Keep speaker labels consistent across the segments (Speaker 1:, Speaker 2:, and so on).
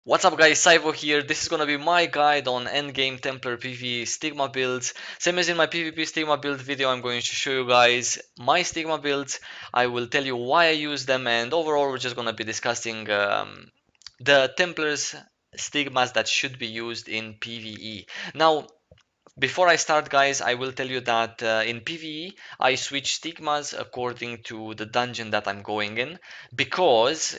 Speaker 1: What's up guys, Saivo here. This is gonna be my guide on endgame Templar PvE stigma builds. Same as in my PvP stigma build video, I'm going to show you guys my stigma builds. I will tell you why I use them, and overall we're just gonna be discussing the Templars stigmas that should be used in PvE. Now, before I start guys, I will tell you that in PvE I switch stigmas according to the dungeon that I'm going in, because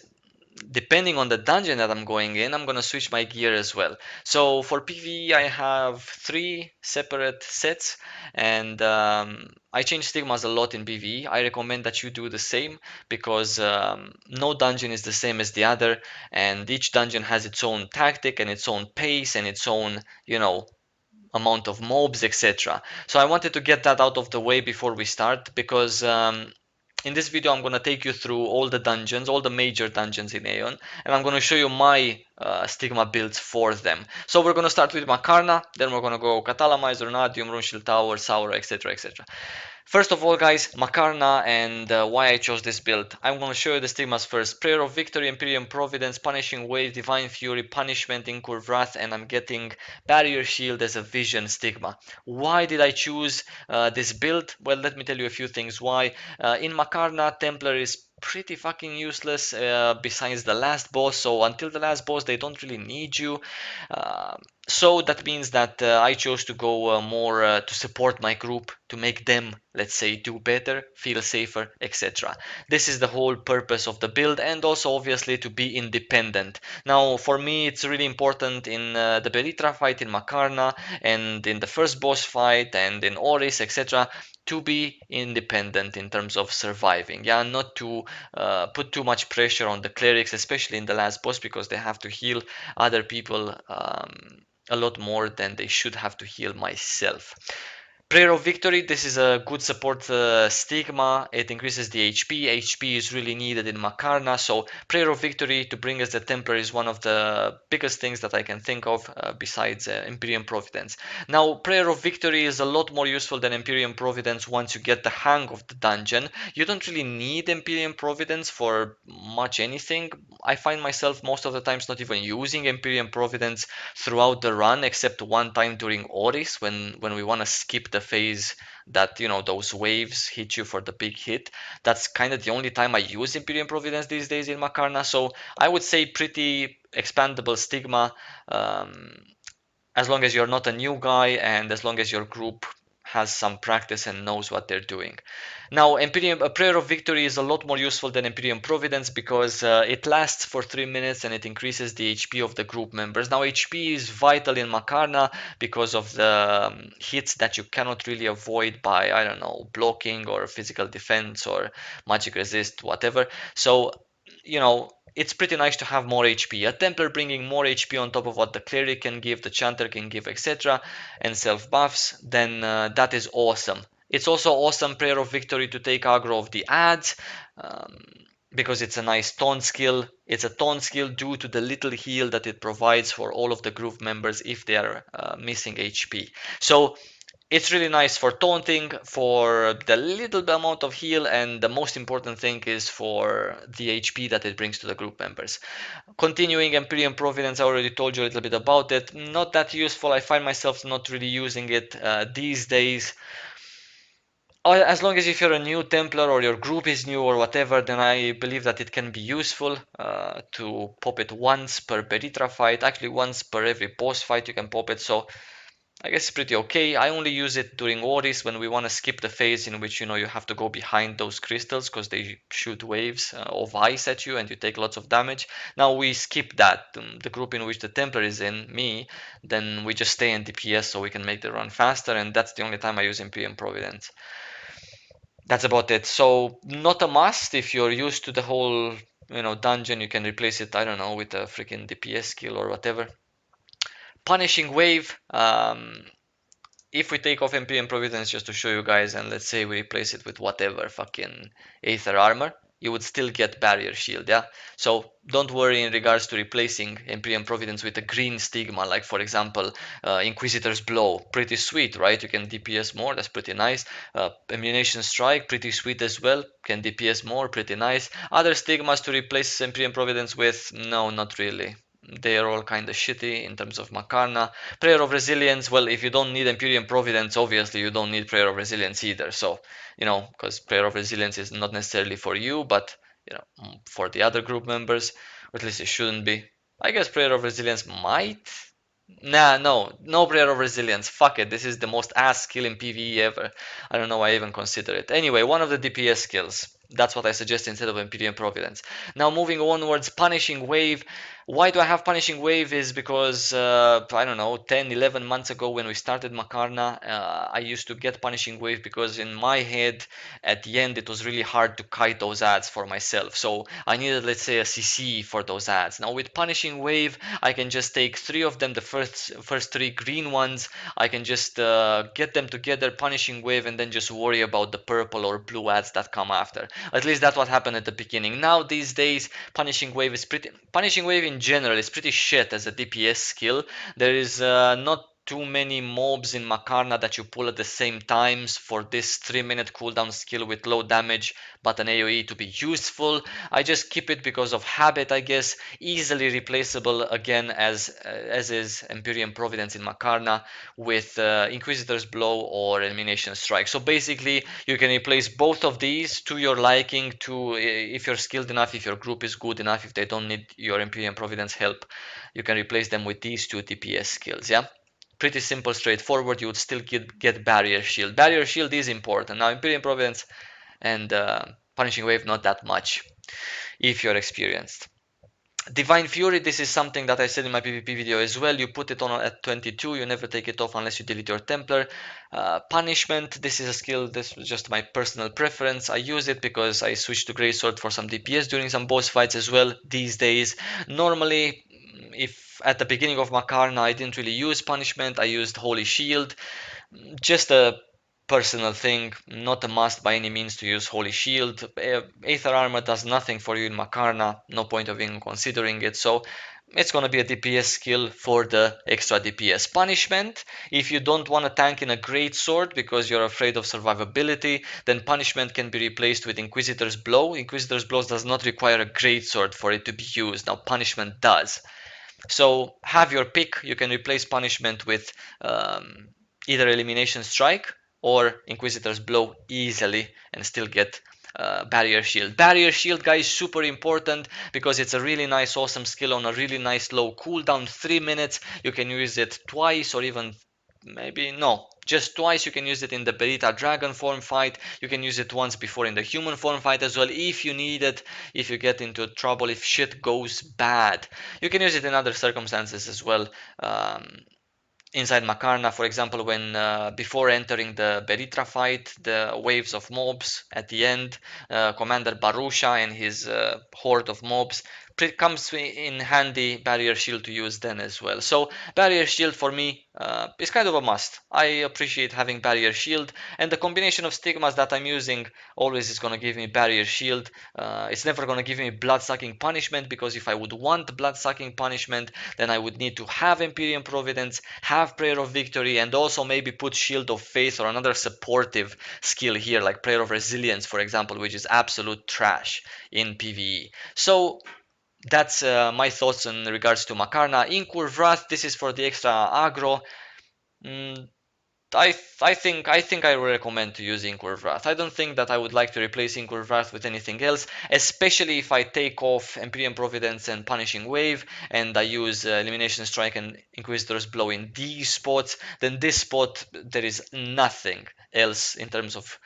Speaker 1: depending on the dungeon that I'm going in, I'm gonna switch my gear as well. So for PvE, I have three separate sets, and I change stigmas a lot in PvE. I recommend that you do the same, because no dungeon is the same as the other, and each dungeon has its own tactic and its own pace and its own, amount of mobs, etc. So I wanted to get that out of the way before we start, because in this video I'm going to take you through all the dungeons, all the major dungeons in AION, and I'm going to show you my stigma builds for them. So we're going to start with Makarna, then we're going to go Catalamizer, Nadium, Runeshield Tower, Saura, etc, etc. First of all, guys, Makarna and why I chose this build. I'm going to show you the stigmas first. Prayer of Victory, Imperium Providence, Punishing Wave, Divine Fury, Punishment, Incurve Wrath, and I'm getting Barrier Shield as a Vision stigma. Why did I choose this build? Well, let me tell you a few things why. In Makarna, Templar is pretty fucking useless besides the last boss, so until the last boss they don't really need you. Uh, so that means that I chose to go more to support my group, to make them, let's say, do better, feel safer, etc. This is the whole purpose of the build, and also obviously to be independent. Now, for me, it's really important in the Beritra fight in Makarna, and in the first boss fight, and in Oris, etc., to be independent in terms of surviving. Yeah, not to put too much pressure on the clerics, especially in the last boss, because they have to heal other people a lot more than they should have to heal myself. Prayer of Victory, this is a good support stigma. It increases the HP. HP is really needed in Makarna, so Prayer of Victory to bring us the Templar is one of the biggest things that I can think of besides Imperium Providence. Now, Prayer of Victory is a lot more useful than Imperium Providence once you get the hang of the dungeon. You don't really need Imperium Providence for much anything. I find myself most of the times not even using Imperium Providence throughout the run, except one time during Oris, when we want to skip the phase that, those waves hit you for the big hit. That's kind of the only time I use Imperium Providence these days in Makarna. So I would say pretty expandable stigma, as long as you're not a new guy and as long as your group has some practice and knows what they're doing. Now, Imperium, a Prayer of Victory is a lot more useful than Imperium Providence, because it lasts for 3 minutes and it increases the HP of the group members. Now, HP is vital in Makarna because of the hits that you cannot really avoid by, I don't know, blocking or physical defense or magic resist, whatever. So, it's pretty nice to have more HP. A Templar bringing more HP on top of what the Cleric can give, the Chanter can give, etc., and self buffs, then that is awesome. It's also awesome Prayer of Victory to take aggro of the ads, um, because it's a nice taunt skill. It's a taunt skill due to the little heal that it provides for all of the group members if they are missing HP. So it's really nice for taunting, for the little amount of heal, and the most important thing is for the HP that it brings to the group members. Continuing Empyrean Providence, I already told you a little bit about it. Not that useful. I find myself not really using it these days. As long as if you're a new Templar or your group is new or whatever, then I believe that it can be useful to pop it once per Beritra fight. Actually, once per every boss fight you can pop it. So I guess it's pretty okay. I only use it during Oris when we want to skip the phase in which you have to go behind those crystals because they shoot waves of ice at you and you take lots of damage. Now we skip that. The group in which the Templar is in, me, then we just stay in DPS so we can make the run faster, and that's the only time I use Imperium Providence. That's about it. So not a must. If you're used to the whole dungeon, you can replace it, I don't know, with a freaking DPS skill or whatever. Punishing Wave. If we take off MP and Providence just to show you guys, and let's say we replace it with whatever fucking Aether armor, you would still get Barrier Shield, yeah? So don't worry in regards to replacing MP and Providence with a green stigma, like for example, Inquisitor's Blow. Pretty sweet, right? You can DPS more, that's pretty nice. Ammunition Strike, pretty sweet as well. Can DPS more, pretty nice. Other stigmas to replace MP and Providence with? No, not really. They're all kind of shitty in terms of Makarna. Prayer of Resilience, well, if you don't need Empyrean Providence, obviously you don't need Prayer of Resilience either. So, because Prayer of Resilience is not necessarily for you, but, for the other group members, or at least it shouldn't be. I guess Prayer of Resilience might. Nah, no Prayer of Resilience. Fuck it. This is the most ass skill in PvE ever. I don't know why I even consider it. Anyway, one of the DPS skills. That's what I suggest instead of Empyrean Providence. Now moving onwards, Punishing Wave. Why do I have Punishing Wave is because, I don't know, 10, 11 months ago when we started Makarna, I used to get Punishing Wave because in my head, at the end, it was really hard to kite those ads for myself. So I needed, let's say, a CC for those ads. Now with Punishing Wave, I can just take three of them, the first three green ones. I can just get them together, Punishing Wave, and then just worry about the purple or blue ads that come after. At least that's what happened at the beginning. Now these days, Punishing Wave in general is pretty shit as a DPS skill. There is not too many mobs in Makarna that you pull at the same times for this 3-minute cooldown skill with low damage but an AoE to be useful. I just keep it because of habit, I guess. Easily replaceable again as is Empyrean Providence in Makarna with Inquisitor's Blow or Elimination Strike. So basically you can replace both of these to your liking, to if you're skilled enough, if your group is good enough, if they don't need your Empyrean Providence help, you can replace them with these two DPS skills. Yeah, pretty simple, straightforward. You would still get Barrier Shield. Barrier Shield is important. Now Empyrean Providence and Punishing Wave not that much if you're experienced. Divine Fury, this is something that I said in my PvP video as well. You put it on at 22, you never take it off unless you delete your Templar. Punishment, this is a skill, this was just my personal preference. I use it because I switched to Greatsword for some DPS during some boss fights as well these days. Normally, if at the beginning of Makarna I didn't really use Punishment, I used Holy Shield. Just a personal thing, not a must by any means to use Holy Shield. Aether Armor does nothing for you in Makarna, no point of even considering it, so it's gonna be a DPS skill for the extra DPS. Punishment, if you don't want to tank in a great sword because you're afraid of survivability, then Punishment can be replaced with Inquisitor's Blow. Inquisitor's Blow does not require a great sword for it to be used, now Punishment does. So have your pick. You can replace Punishment with either Elimination Strike or Inquisitor's Blow easily and still get Barrier Shield. Barrier Shield, guys, super important because it's a really nice, awesome skill on a really nice low cooldown. 3 minutes. You can use it twice or even maybe no, just twice. You can use it in the Berita dragon form fight. You can use it once before in the human form fight as well if you need it, if you get into trouble, if shit goes bad. You can use it in other circumstances as well. Inside Makarna, for example, when before entering the Beritra fight, the waves of mobs at the end, Commander Barusha and his horde of mobs, comes in handy Barrier Shield to use then as well. So Barrier Shield for me is kind of a must. I appreciate having Barrier Shield, and the combination of stigmas that I'm using always is going to give me Barrier Shield. It's never going to give me Blood-Sucking Punishment, because if I would want Blood-Sucking Punishment, then I would need to have Empyrean Providence, have Prayer of Victory, and also maybe put Shield of Faith or another supportive skill here, like Prayer of Resilience, for example, which is absolute trash in PvE. So that's my thoughts in regards to Makarna. Incurve Wrath, this is for the extra aggro. Mm, I think I recommend to use Incurve Wrath. I don't think that I would like to replace Incurve Wrath with anything else, especially if I take off Empyrean Providence and Punishing Wave and I use Elimination Strike and Inquisitor's Blow in these spots. Then this spot there is nothing else in terms of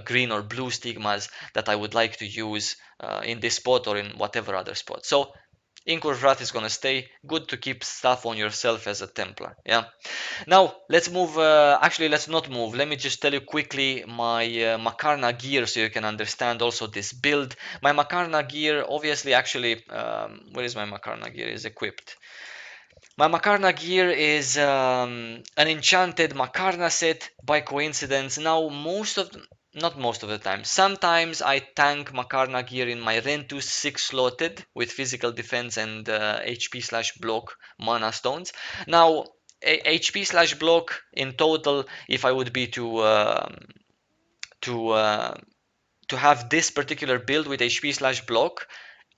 Speaker 1: green or blue stigmas that I would like to use in this spot or in whatever other spot. So Incurve Wrath is gonna stay. Good to keep stuff on yourself as a Templar. Yeah. Now let's move. Actually, let's not move. Let me just tell you quickly my Makarna gear so you can understand also this build. My Makarna gear, obviously, actually, where is my Makarna gear? Is equipped. My Makarna gear is an enchanted Makarna set by coincidence. Now, not most of the time. Sometimes I tank Makarna gear in my Rentus 6 slotted with physical defense and HP/block mana stones. Now, HP/block in total, if I would be to to have this particular build with HP/block,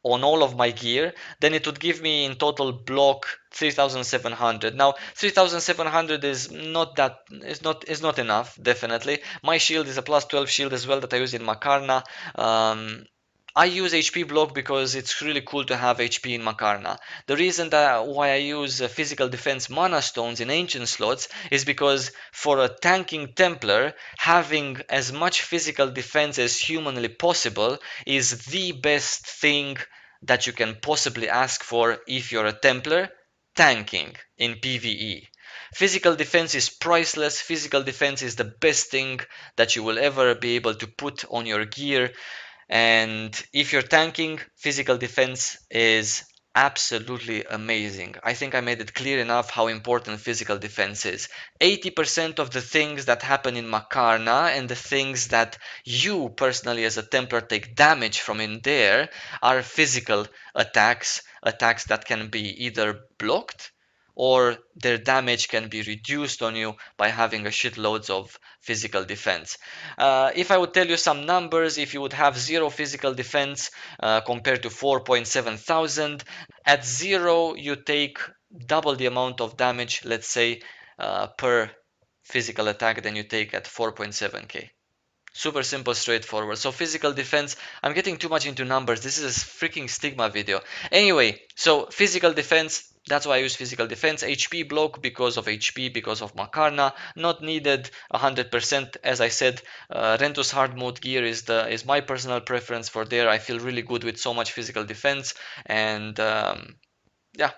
Speaker 1: on all of my gear, then it would give me in total block 3700. Now 3700 is not enough, definitely. My shield is a plus 12 shield as well that I use in Makarna. I use HP block because it's really cool to have HP in Makarna. The reason that why I use physical defense mana stones in ancient slots is because for a tanking Templar, having as much physical defense as humanly possible is the best thing that you can possibly ask for if you're a Templar tanking in PvE. Physical defense is priceless. Physical defense is the best thing that you will ever be able to put on your gear. And if you're tanking, physical defense is absolutely amazing. I think I made it clear enough how important physical defense is. 80% of the things that happen in Makarna and the things that you personally as a Templar take damage from in there are physical attacks, attacks that can be either blocked or their damage can be reduced on you by having a shitloads of physical defense. If I would tell you some numbers, if you would have 0 physical defense compared to 4.7 thousand, at 0 you take double the amount of damage, let's say, per physical attack than you take at 4.7k. Super simple, straightforward. So physical defense, I'm getting too much into numbers. This is a freaking stigma video. Anyway, so physical defense, that's why I use physical defense. HP block because of HP, because of Makarna. Not needed 100%. As I said, Rentus hard mode gear is my personal preference for there. I feel really good with so much physical defense. And yeah,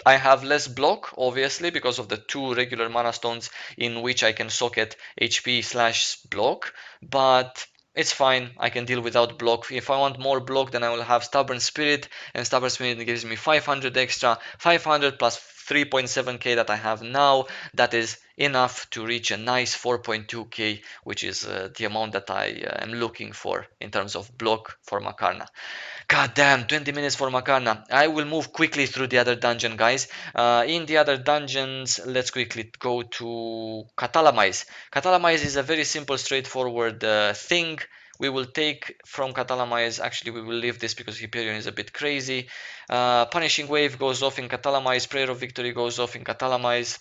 Speaker 1: I have less block, obviously, because of the 2 regular mana stones in which I can socket HP slash block, but it's fine. I can deal without block. If I want more block, then I will have Stubborn Spirit, and Stubborn Spirit gives me 500 extra, 500 plus 3.7k that I have now. That is enough to reach a nice 4.2k, which is the amount that I am looking for in terms of block for Makarna. God damn, 20 minutes for Makarna. I will move quickly through the other dungeon, guys. In the other dungeons, let's quickly go to Catalamize. Catalamize is a very simple, straightforward thing. We will take from Catalamize, actually we will leave this because Hyperion is a bit crazy. Punishing Wave goes off in Catalamize, Prayer of Victory goes off in Catalamize.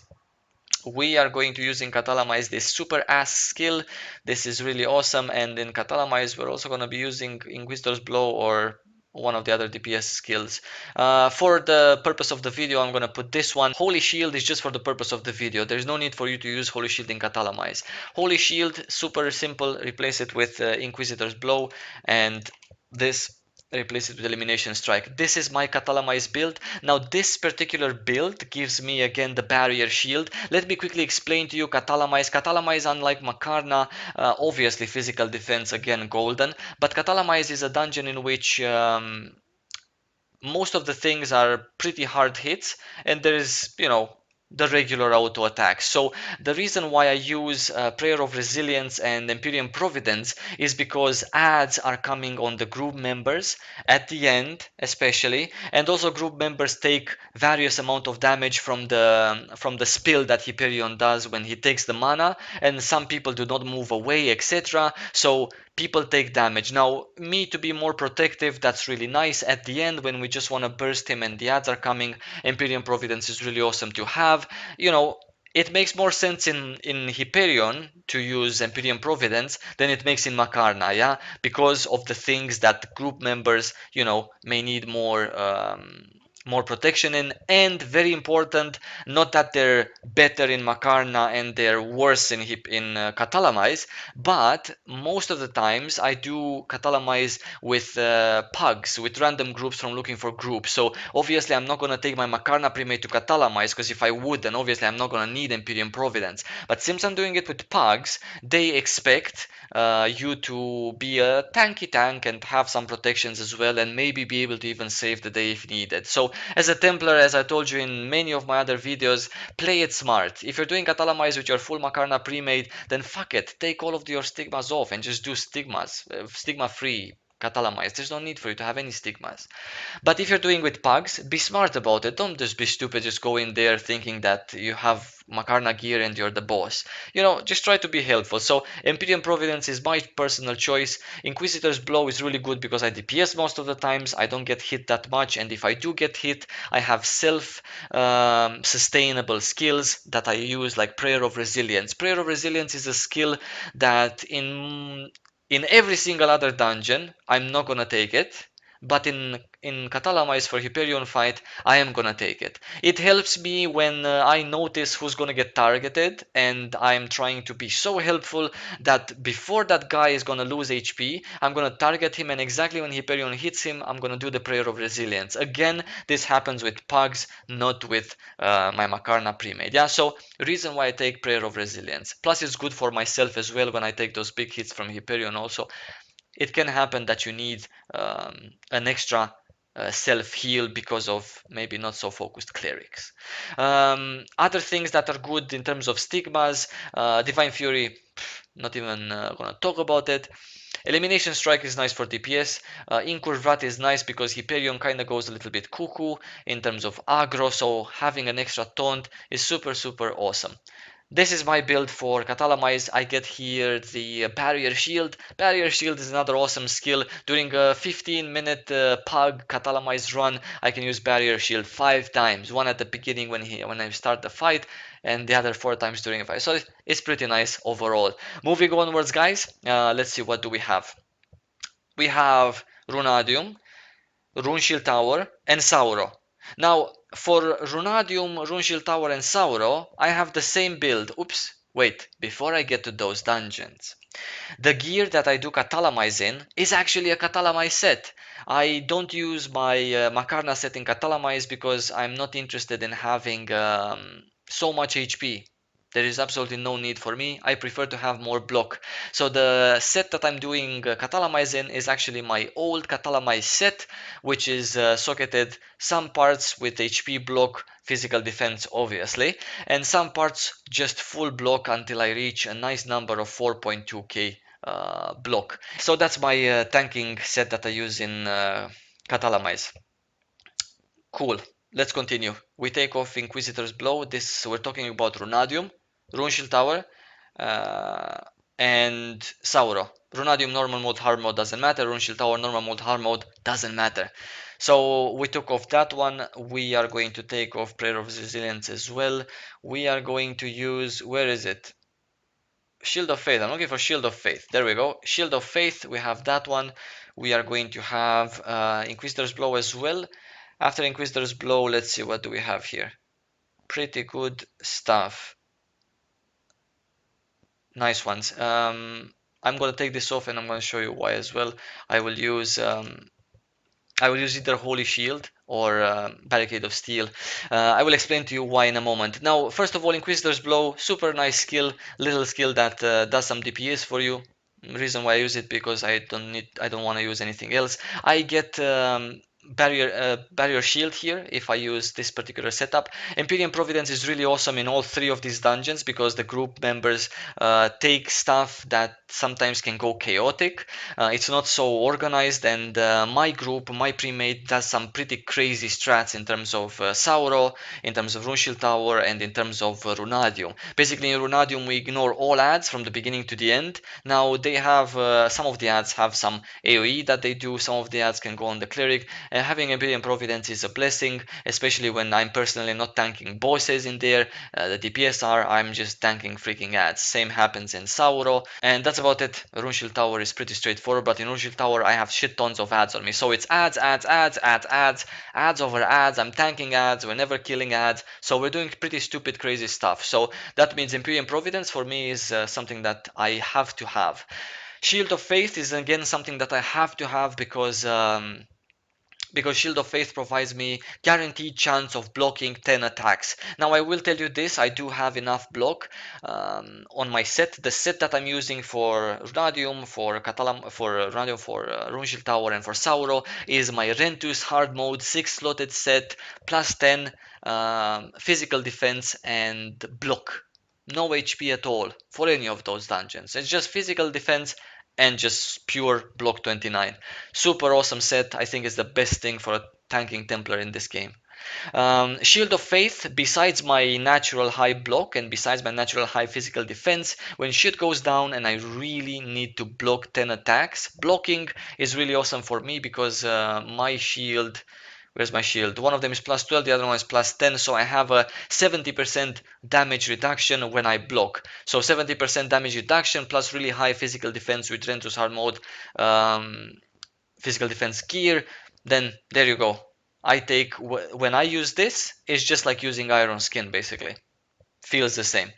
Speaker 1: We are going to use in Catalamize this super ass skill. This is really awesome, and in Catalamize we're also going to be using Inquisitor's Blow or one of the other DPS skills. For the purpose of the video, I'm going to put this one. Holy Shield is just for the purpose of the video. There's no need for you to use Holy Shield in Catalamize. Holy Shield, super simple. Replace it with Inquisitor's Blow, and this replace it with Elimination Strike. This is my Catalamize build. Now this particular build gives me again the barrier shield. Let me quickly explain to you Catalamize. Catalamize, unlike Makarna, obviously physical defense, again golden, but Catalamize is a dungeon in which most of the things are pretty hard hits, and there is, the regular auto attack. So the reason why I use Prayer of Resilience and Empyrean Providence is because ads are coming on the group members at the end, especially, and also group members take various amount of damage from the spill that Hyperion does when he takes the mana, and some people do not move away, etc. So people take damage. Now, me to be more protective, that's really nice. At the end, when we just want to burst him and the ads are coming, Empyrean Providence is really awesome to have. It makes more sense in Hyperion to use Empyrean Providence than it makes in Makarna, yeah? Because of the things that group members, may need more protection in, and very important, not that they're better in Makarna and they're worse in Catalamize, but most of the times I do Catalamize with pugs, with random groups from looking for groups. So obviously I'm not going to take my Makarna Primate to Catalamize, because if I would, then obviously I'm not going to need Empyrean Providence. But since I'm doing it with pugs, they expect you to be a tanky tank and have some protections as well, and maybe be able to even save the day if needed. So as a Templar, as I told you in many of my other videos, play it smart. If you're doing Catalamize with your full Makarna pre-made, then fuck it, take all of your stigmas off and just do stigmas, stigma free. Catalamize. There's no need for you to have any stigmas. But if you're doing with pugs, be smart about it. Don't just be stupid, just go in there thinking that you have Makarna gear and you're the boss. Just try to be helpful. So Empyrean Providence is my personal choice. Inquisitor's Blow is really good because I DPS most of the times. I don't get hit that much, and if I do get hit, I have self sustainable skills that I use, like Prayer of Resilience. Prayer of Resilience is a skill that in every single other dungeon I'm not gonna take it, but in Catalamize for Hyperion fight, I am gonna take it. It helps me when I notice who's gonna get targeted, and I'm trying to be so helpful that before that guy is gonna lose HP, I'm gonna target him, and exactly when Hyperion hits him, I'm gonna do the Prayer of Resilience. Again, this happens with pugs, not with my Makarna pre-made. Yeah, so reason why I take Prayer of Resilience. Plus, it's good for myself as well when I take those big hits from Hyperion also. It can happen that you need an extra self heal because of maybe not so focused clerics. Other things that are good in terms of stigmas, Divine Fury, not even gonna talk about it. Elimination Strike is nice for DPS. Incurve Rat is nice because Hyperion kind of goes a little bit cuckoo in terms of aggro, so having an extra taunt is super, super awesome. This is my build for Catalamize. I get here the Barrier Shield. Barrier Shield is another awesome skill. During a 15-minute Pug Catalamize run, I can use Barrier Shield 5 times. One at the beginning when I start the fight, and the other 4 times during a fight. So it's pretty nice overall. Moving onwards, guys, let's see what do we have. We have Runadium, Runeshield Tower, and Sauro. Now, for Runadium, Runeshield Tower, and Sauro, I have the same build. Oops, wait, before I get to those dungeons. The gear that I do Catalamize in is actually a Catalamize set. I don't use my Makarna set in Catalamize because I'm not interested in having so much HP. There is absolutely no need for me. I prefer to have more block. So the set that I'm doing Catalamize in is actually my old Catalamize set, which is socketed some parts with HP block, physical defense obviously, and some parts just full block until I reach a nice number of 4.2k block. So that's my tanking set that I use in Catalamize. Cool. Let's continue. We take off Inquisitor's Blow. This we're talking about Runadium, Runeshield Tower, uh, and Sauro. Runadium normal mode, hard mode doesn't matter. Runeshield Tower normal mode, hard mode doesn't matter. So we took off that one. We are going to take off Prayer of Resilience as well. We are going to use, where is it? Shield of Faith. I'm looking for Shield of Faith. There we go. Shield of Faith. We have that one. We are going to have Inquisitor's Blow as well. After Inquisitor's Blow, let's see what do we have here. Pretty good stuff. Nice ones. I'm gonna take this off and I'm gonna show you why as well. I will use either Holy Shield or Barricade of Steel. I will explain to you why in a moment. Now, first of all, Inquisitor's Blow, super nice skill, little skill that does some DPS for you. Reason why I use it because I don't want to use anything else. I get barrier shield here if I use this particular setup. Empyrean Providence is really awesome in all 3 of these dungeons because the group members take stuff that sometimes can go chaotic. It's not so organized, and my group, my pre-made, does some pretty crazy strats in terms of Sauro, in terms of Runeshield Tower, and in terms of Runadium. Basically, in Runadium, we ignore all ads from the beginning to the end. Now, they have some of the ads have some AoE that they do, some of the ads can go on the cleric. Having Empyrean Providence is a blessing, especially when I'm personally not tanking bosses in there. The DPS are, I'm just tanking freaking ads. Same happens in Sauro, and that's about it. Runeshield Tower is pretty straightforward, but in Runeshield Tower I have shit tons of ads on me. So it's ads, ads, ads, ads, ads, ads over ads. I'm tanking ads, we're never killing ads. So we're doing pretty stupid, crazy stuff. So that means Empyrean Providence for me is something that I have to have. Shield of Faith is again something that I have to have because Shield of Faith provides me guaranteed chance of blocking 10 attacks. Now I will tell you this, I do have enough block on my set. The set that I'm using for Runadium, for Runadium, for Runeshield Tower, and for Sauro is my Rentus hard mode 6 slotted set plus 10 physical defense and block. No HP at all for any of those dungeons. It's just physical defense and just pure block 29. Super awesome set. I think it's the best thing for a tanking Templar in this game. Shield of Faith, besides my natural high block and besides my natural high physical defense, when shit goes down and I really need to block 10 attacks, blocking is really awesome for me because my shield, where's my shield? One of them is plus 12, the other one is plus 10, so I have a 70% damage reduction when I block. So 70% damage reduction plus really high physical defense with Rentus Hard Mode physical defense gear, then there you go. I take when I use this, it's just like using iron skin basically. Feels the same.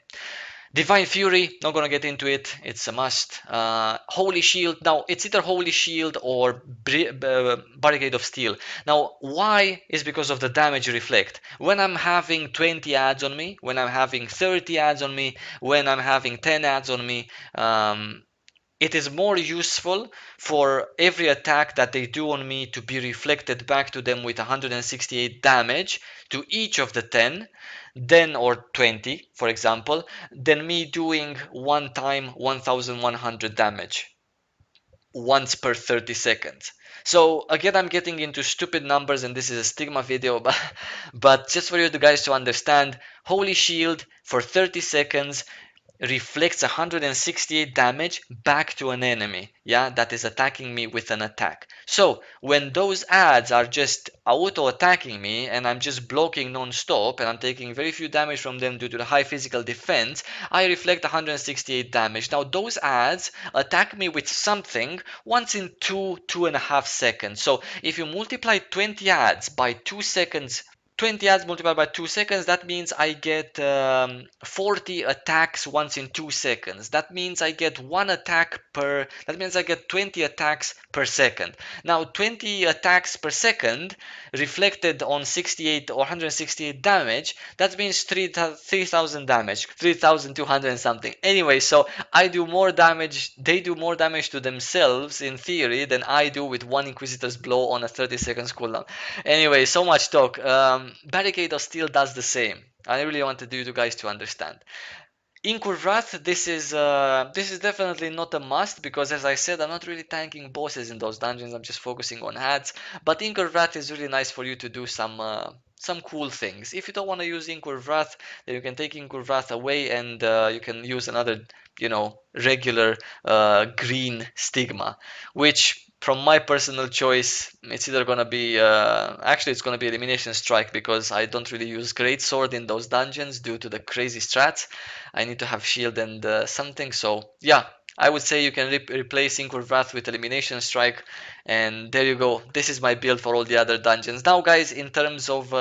Speaker 1: Divine Fury, not gonna get into it. It's a must. Holy Shield. Now it's either Holy Shield or Barricade of Steel. Now why is because of the damage reflect. When I'm having 20 ads on me, when I'm having 30 ads on me, when I'm having 10 ads on me, it is more useful for every attack that they do on me to be reflected back to them with 168 damage to each of the 10 then or 20 for example than me doing one time 1100 damage once per 30 seconds. So again, I'm getting into stupid numbers and this is a stigma video, but just for you guys to understand, Holy Shield for 30 seconds reflects 168 damage back to an enemy, yeah, that is attacking me with an attack. So when those ads are just auto attacking me and I'm just blocking non-stop and I'm taking very few damage from them due to the high physical defense, I reflect 168 damage. Now those ads attack me with something once in 2.5 seconds. So if you multiply 20 ads by 2 seconds, 20 ads multiplied by 2 seconds, that means I get 40 attacks once in 2 seconds. That means I get that means I get 20 attacks per second. Now 20 attacks per second reflected on 68 or 168 damage, that means 3000 damage, 3200 and something. Anyway, so I do more damage, they do more damage to themselves in theory than I do with one Inquisitor's blow on a 30 seconds cooldown. Anyway, so much talk. Barricade of Steel does the same. I really wanted you guys to understand. Incur Wrath, this is definitely not a must because as I said, I'm not really tanking bosses in those dungeons. I'm just focusing on ads. But Incur Wrath is really nice for you to do some cool things. If you don't want to use Incur Wrath, then you can take Incur Wrath away and you can use another, regular green stigma, which from my personal choice, it's either gonna be actually it's gonna be Elimination Strike because I don't really use Great Sword in those dungeons due to the crazy strats. I need to have shield and something. So yeah, I would say you can replace Incur Wrath with Elimination Strike, and there you go. This is my build for all the other dungeons. Now, guys, in terms of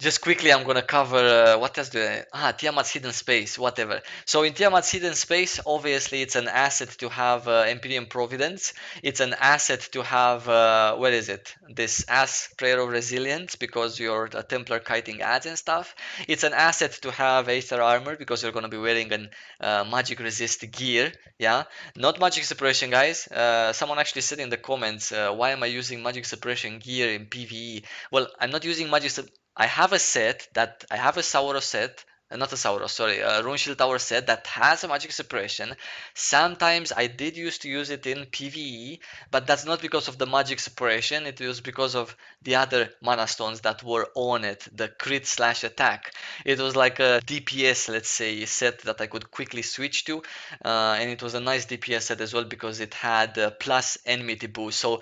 Speaker 1: just quickly, I'm gonna cover what else do Tiamat's Hidden Space, whatever. So in Tiamat's Hidden Space, obviously it's an asset to have Empyrean Providence. It's an asset to have what is it? This Ass Prayer of Resilience because you're a Templar kiting ads and stuff. It's an asset to have Aether Armor because you're gonna be wearing an Magic Resist gear. Yeah, not Magic Suppression, guys. Someone actually said in the comments, why am I using Magic Suppression gear in PvE? Well, I'm not using I have a set that I have a Sauros set, not a Sauros, sorry, a Rune Shield Tower set that has a magic suppression. Sometimes I did used to use it in PvE, but that's not because of the magic suppression. It was because of the other mana stones that were on it, the crit slash attack. It was like a DPS, let's say, set that I could quickly switch to, and it was a nice DPS set as well because it had plus enmity boost. So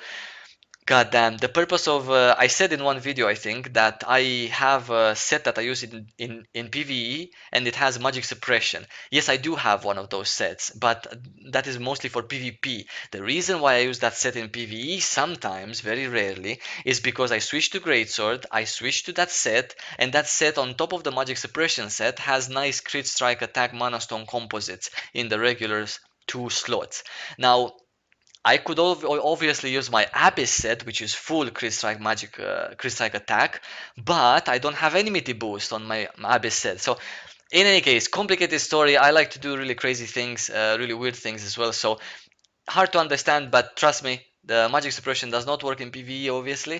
Speaker 1: God damn. The purpose of I said in one video I think that I have a set that I use in PvE and it has magic suppression. Yes, I do have one of those sets, but that is mostly for PvP. The reason why I use that set in PvE sometimes, very rarely, is because I switch to Greatsword, I switch to that set, and that set on top of the magic suppression set has nice crit strike attack mana stone composites in the regular two slots. Now I could obviously use my Abyss set, which is full crit strike magic, crit strike attack, but I don't have enmity boost on my Abyss set. So in any case, complicated story. I like to do really crazy things, really weird things as well. So hard to understand, but trust me, the magic suppression does not work in PvE. Obviously,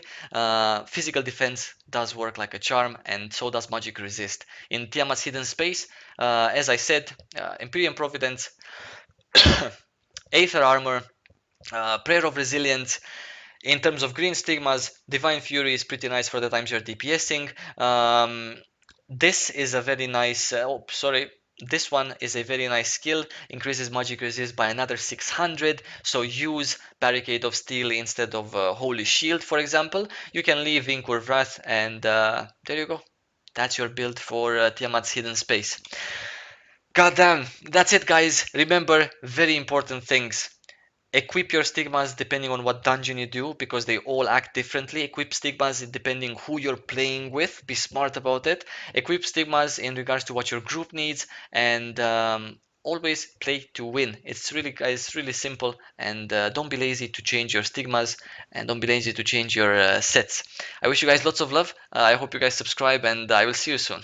Speaker 1: physical defense does work like a charm, and so does magic resist. In Tiamat's Hidden Space, as I said, Empyrean Providence Aether Armor, Prayer of Resilience. In terms of green stigmas, Divine Fury is pretty nice for the times you're DPSing. This is a very nice. Oh, sorry. This one is a very nice skill. Increases magic resist by another 600. So use Barricade of Steel instead of Holy Shield, for example. You can leave Incurve Wrath, and there you go. That's your build for Tiamat's Hidden Space. Goddamn, that's it, guys. Remember, very important things. Equip your stigmas depending on what dungeon you do, because they all act differently. Equip stigmas depending who you're playing with. Be smart about it. Equip stigmas in regards to what your group needs, and always play to win. It's really, guys, really simple. And don't be lazy to change your stigmas, and don't be lazy to change your sets. I wish you guys lots of love. I hope you guys subscribe, and I will see you soon.